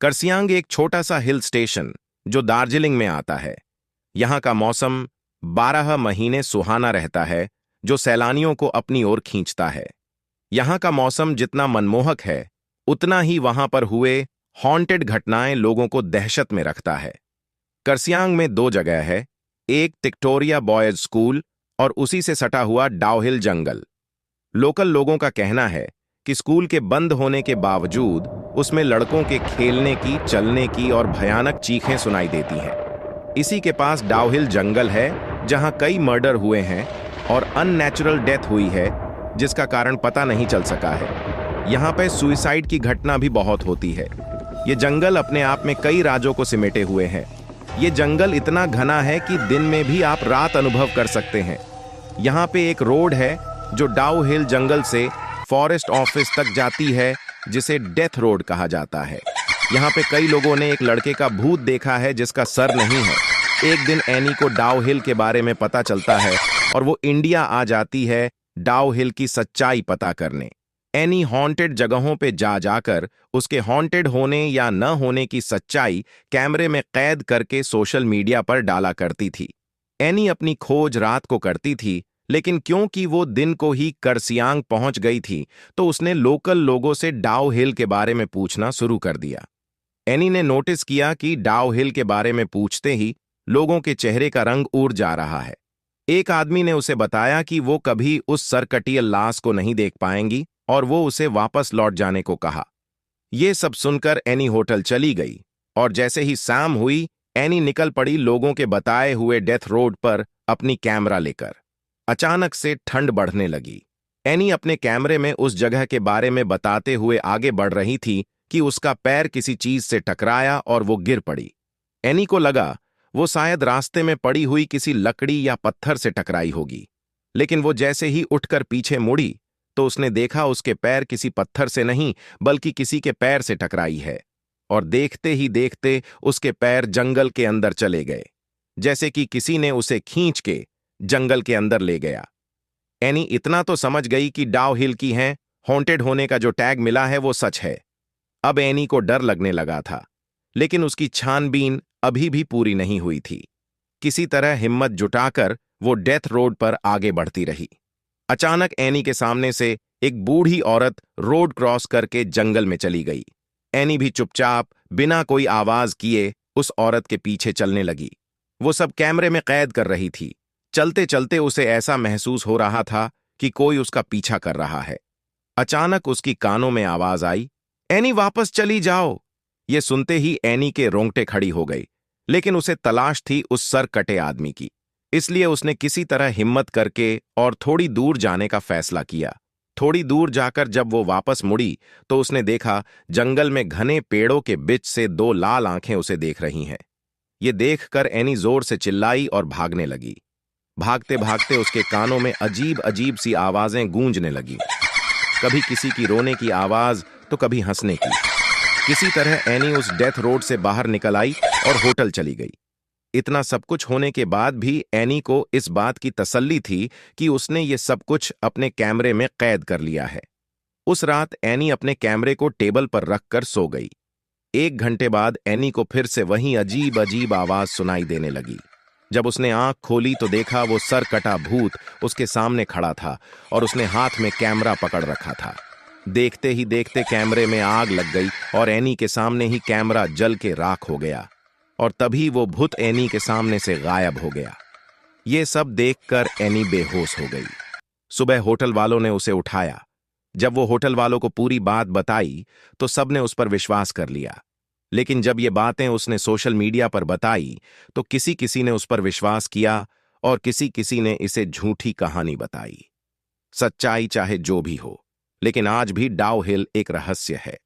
कर्सियांग एक छोटा सा हिल स्टेशन जो दार्जिलिंग में आता है। यहाँ का मौसम 12 महीने सुहाना रहता है, जो सैलानियों को अपनी ओर खींचता है। यहाँ का मौसम जितना मनमोहक है, उतना ही वहां पर हुए हॉन्टेड घटनाएं लोगों को दहशत में रखता है। कर्सियांग में 2 जगह है, एक टिक्टोरिया बॉयज स्कूल और उसी से सटा हुआ डाउहिल जंगल। लोकल लोगों का कहना है कि स्कूल के बंद होने के बावजूद उसमें लड़कों के खेलने की, चलने की और भयानक चीखें सुनाई देती हैं। इसी के पास डाउहिल जंगल है, जहां कई मर्डर हुए हैं और अननेचुरल डेथ हुई है, जिसका कारण पता नहीं चल सका है। यहाँ पे सुइसाइड की घटना भी बहुत होती है। ये जंगल अपने आप में कई राजों को सिमेटे हुए है। ये जंगल इतना घना है कि दिन में भी आप रात अनुभव कर सकते हैं। यहाँ पे एक रोड है जो डाउहिल जंगल से फॉरेस्ट ऑफिस तक जाती है, जिसे डेथ रोड कहा जाता है। यहाँ पे कई लोगों ने एक लड़के का भूत देखा है जिसका सर नहीं है। एक दिन एनी को डाउहिल के बारे में पता चलता है और वो इंडिया आ जाती है डाउहिल की सच्चाई पता करने। एनी हॉन्टेड जगहों पे जा जाकर उसके हॉन्टेड होने या न होने की सच्चाई कैमरे में कैद करके सोशल मीडिया पर डाला करती थी। एनी अपनी खोज रात को करती थी, लेकिन क्योंकि वो दिन को ही कर्सियांग पहुंच गई थी, तो उसने लोकल लोगों से डाउहिल के बारे में पूछना शुरू कर दिया। एनी ने नोटिस किया कि डाउहिल के बारे में पूछते ही लोगों के चेहरे का रंग उड़ जा रहा है। एक आदमी ने उसे बताया कि वो कभी उस सरकटियल लाश को नहीं देख पाएंगी और वो उसे वापस लौट जाने को कहा। ये सब सुनकर एनी होटल चली गई और जैसे ही शाम हुई, एनी निकल पड़ी लोगों के बताए हुए डेथ रोड पर अपनी कैमरा लेकर। अचानक से ठंड बढ़ने लगी। एनी अपने कैमरे में उस जगह के बारे में बताते हुए आगे बढ़ रही थी कि उसका पैर किसी चीज से टकराया और वो गिर पड़ी। एनी को लगा वो शायद रास्ते में पड़ी हुई किसी लकड़ी या पत्थर से टकराई होगी, लेकिन वो जैसे ही उठकर पीछे मुड़ी तो उसने देखा उसके पैर किसी पत्थर से नहीं बल्कि किसी के पैर से टकराई है। और देखते ही देखते उसके पैर जंगल के अंदर चले गए, जैसे कि किसी ने उसे खींच के जंगल के अंदर ले गया। एनी इतना तो समझ गई कि डाउहिल की हैं, हॉन्टेड होने का जो टैग मिला है वो सच है। अब एनी को डर लगने लगा था, लेकिन उसकी छानबीन अभी भी पूरी नहीं हुई थी। किसी तरह हिम्मत जुटाकर वो डेथ रोड पर आगे बढ़ती रही। अचानक एनी के सामने से एक बूढ़ी औरत रोड क्रॉस करके जंगल में चली गई। एनी भी चुपचाप बिना कोई आवाज किए उस औरत के पीछे चलने लगी। वो सब कैमरे में कैद कर रही थी। चलते चलते उसे ऐसा महसूस हो रहा था कि कोई उसका पीछा कर रहा है। अचानक उसकी कानों में आवाज आई, एनी वापस चली जाओ। ये सुनते ही एनी के रोंगटे खड़ी हो गई, लेकिन उसे तलाश थी उस सर कटे आदमी की। इसलिए उसने किसी तरह हिम्मत करके और थोड़ी दूर जाने का फैसला किया। थोड़ी दूर जाकर जब वो वापस मुड़ी तो उसने देखा जंगल में घने पेड़ों के बीच से 2 लाल आंखें उसे देख रही हैं। ये देखकर एनी जोर से चिल्लाई और भागने लगी। भागते भागते उसके कानों में अजीब अजीब सी आवाजें गूंजने लगी, कभी किसी की रोने की आवाज तो कभी हंसने की। किसी तरह एनी उस डेथ रोड से बाहर निकल आई और होटल चली गई। इतना सब कुछ होने के बाद भी एनी को इस बात की तसल्ली थी कि उसने ये सब कुछ अपने कैमरे में कैद कर लिया है। उस रात एनी अपने कैमरे को टेबल पर रखकर सो गई। 1 घंटे बाद एनी को फिर से वही अजीब अजीब आवाज सुनाई देने लगी। जब उसने आंख खोली तो देखा वो सर कटा भूत उसके सामने खड़ा था और उसने हाथ में कैमरा पकड़ रखा था। देखते ही देखते कैमरे में आग लग गई और एनी के सामने ही कैमरा जल के राख हो गया और तभी वो भूत एनी के सामने से गायब हो गया। ये सब देखकर एनी बेहोश हो गई। सुबह होटल वालों ने उसे उठाया। जब वो होटल वालों को पूरी बात बताई तो सबने उस पर विश्वास कर लिया, लेकिन जब ये बातें उसने सोशल मीडिया पर बताई तो किसी किसी ने उस पर विश्वास किया और किसी किसी ने इसे झूठी कहानी बताई। सच्चाई चाहे जो भी हो, लेकिन आज भी डाउहिल एक रहस्य है।